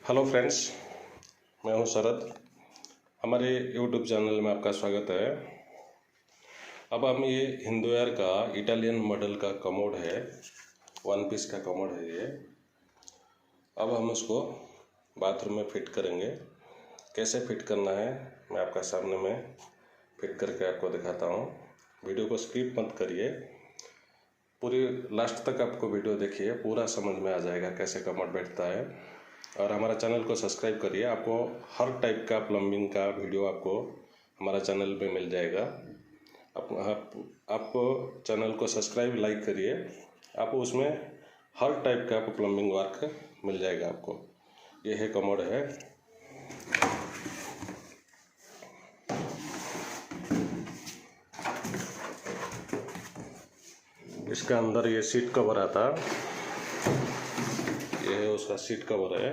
Hello friends, मैं हूं शरद। हमारे यूट्यूब चैनल में आपका स्वागत है। अब हम ये हिंदुयार का इटालियन मॉडल का कमोड है, वन पीस का कमोड है ये। अब हम उसको बाथरूम में फिट करेंगे। कैसे फिट करना है मैं आपका सामने में फिट करके आपको दिखाता हूँ। वीडियो को स्किप मत करिए, पूरी लास्ट तक आपको वीडियो देखिए, पूरा समझ में आ जाएगा कैसे कमोड बैठता है। और हमारा चैनल को सब्सक्राइब करिए, आपको हर टाइप का प्लम्बिंग का वीडियो आपको हमारा चैनल पे मिल जाएगा। आप चैनल को सब्सक्राइब लाइक करिए, आपको उसमें हर टाइप का आपको प्लम्बिंग वर्क मिल जाएगा आपको। ये है कमोड है। इसका अंदर ये सीट कवर आता, ये है उसका सीट कवर है।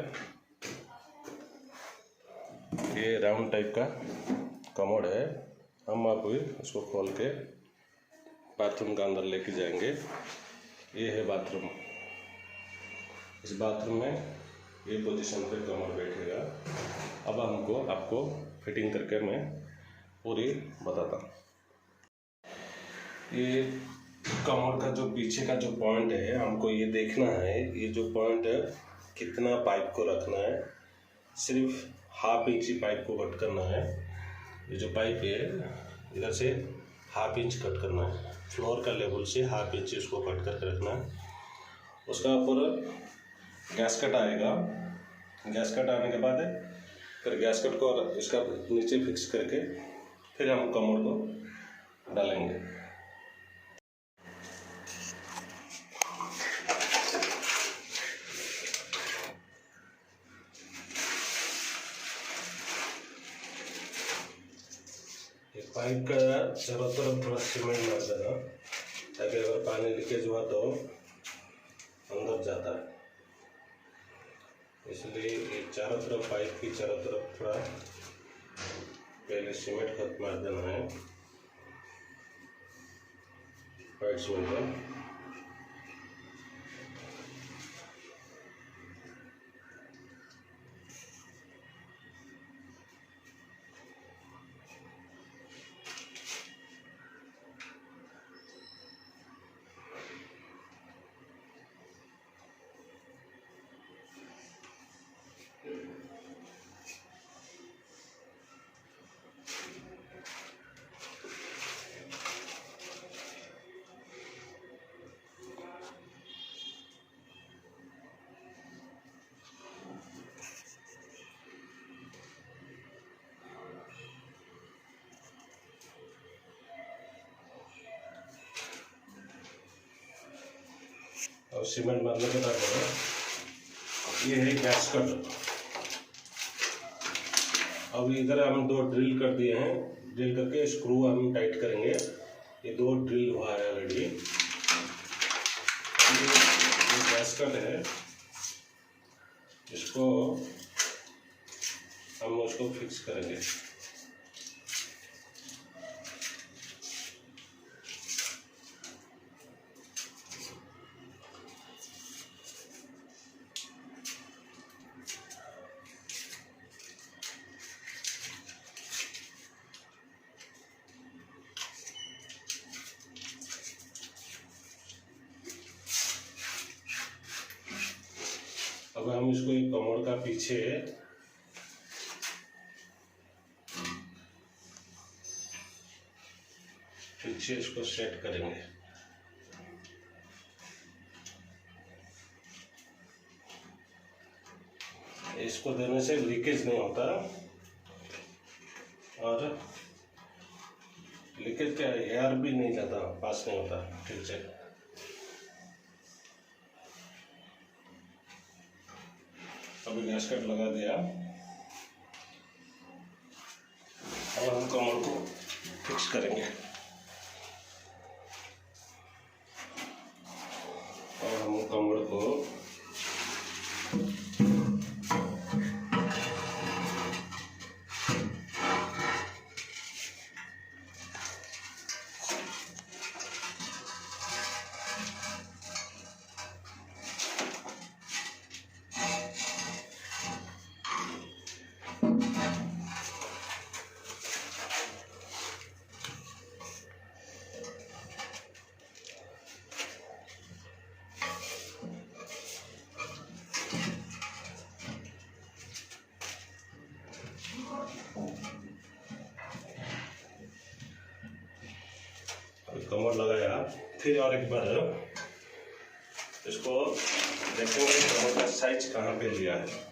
ये राउंड टाइप का कमोड है। हम अभी उसको खोल के बाथरूम का अंदर लेके जाएंगे। ये है बाथरूम। इस बाथरूम में ये पोजीशन पे कमोड बैठेगा। अब आपको फिटिंग करके मैं पूरी बताता हूँ। ये कमोड का जो पीछे का जो पॉइंट है, हमको ये देखना है, ये जो पॉइंट है कितना पाइप को रखना है। सिर्फ हाफ इंच ही पाइप को कट करना है। ये जो पाइप है इधर से हाफ इंच कट करना है, फ्लोर का लेवल से हाफ इंच इसको कट करके रखना है। उसका ऊपर गैस कट आएगा। गैस कट आने के बाद फिर गैस कट को इसका नीचे फिक्स करके फिर हम कमोड को डालेंगे। पाइप का चारों तरफ थोड़ा सीमेंट मार देना, ताकि अगर पानी लीकेज हुआ तो अंदर जाता है। इसलिए ये चारों तरफ, पाइप की चारों तरफ थोड़ा पहले सीमेंट खत मार देना है, वाइट सीमेंट। और सीमेंट मारने के बाद ये है गैस कट। अब इधर हम दो ड्रिल कर दिए हैं, ड्रिल करके स्क्रू हम टाइट करेंगे। ये दो ड्रिल हुआ है ऑलरेडी। ये गैस कट है, इसको हम उसको फिक्स करेंगे। अब हम इसको एक कमोड का पीछे इसको सेट करेंगे। इसको देने से लीकेज नहीं होता, और लीकेज क्या एयर भी नहीं जाता, पास नहीं होता ठीक से। अभी गैस कट लगा दिया। अब हम कमोड को फिक्स करेंगे। और हम कमोड को कमोड लगाया, फिर और एक बार इसको देखेंगे कमोड का साइज कहाँ पे लिया है।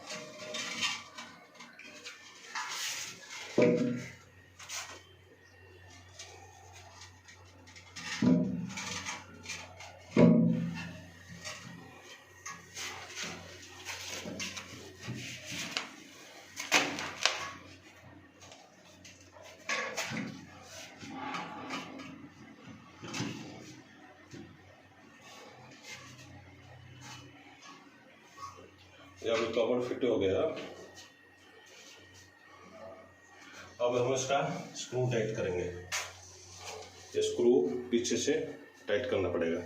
अब कमोड फिट हो गया। अब हम इसका स्क्रू टाइट करेंगे। ये स्क्रू पीछे से टाइट करना पड़ेगा।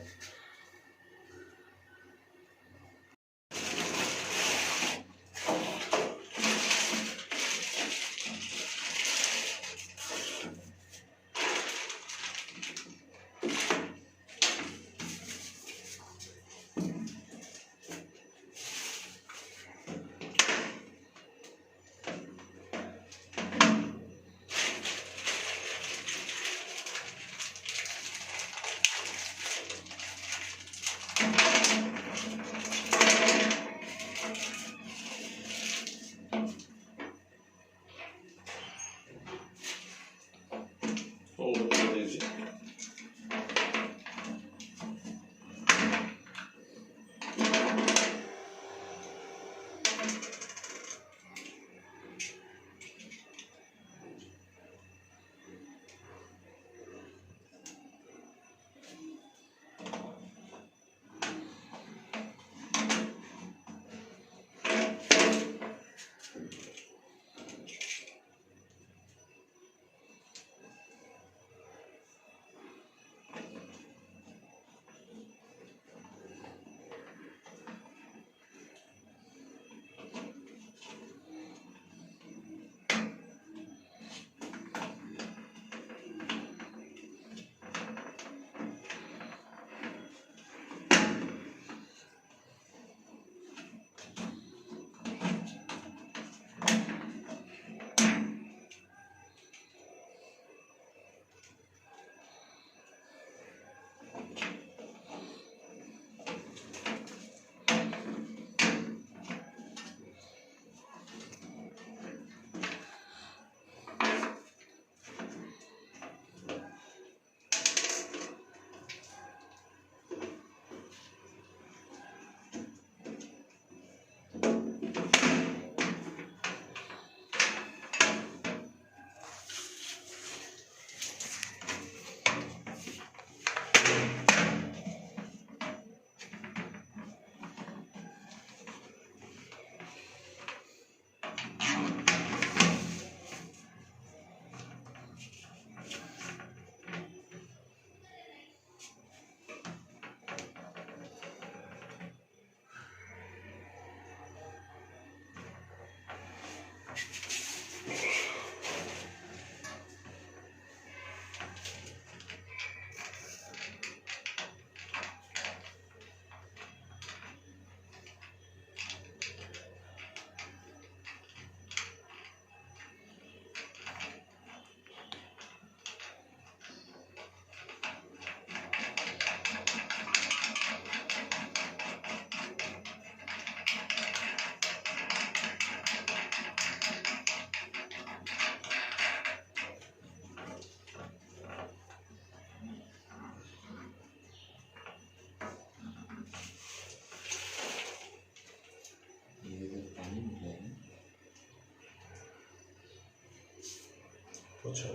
अच्छा,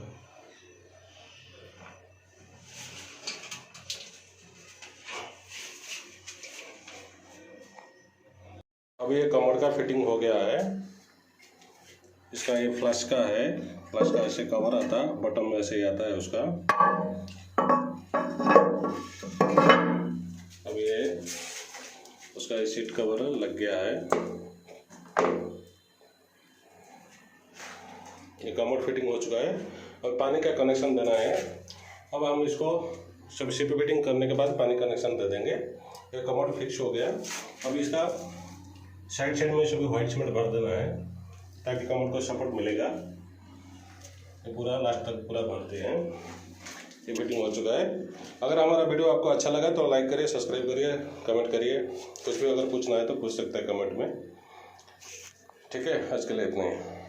अब ये कमोड का फिटिंग हो गया है। इसका ये फ्लश का है, फ्लश का ऐसे कवर आता है, बटन में ऐसे ही आता है उसका। अब ये उसका ये सीट कवर लग गया है। ये कमोड फिटिंग हो चुका है। अब पानी का कनेक्शन देना है। अब हम इसको सब सीपी फिटिंग करने के बाद पानी कनेक्शन दे देंगे। ये कमोड फिक्स हो गया। अब इसका साइड साइड में सभी व्हाइट सीमेंट भर देना है ताकि कमोड को सपोर्ट मिलेगा। ये पूरा लास्ट तक पूरा भरते हैं। ये फिटिंग हो चुका है। अगर हमारा वीडियो आपको अच्छा लगा तो लाइक करिए, सब्सक्राइब करिए, कमेंट करिए। कुछ भी अगर पूछना है तो पूछ सकते हैं कमेंट में। ठीक है, आज के लिए इतना ही।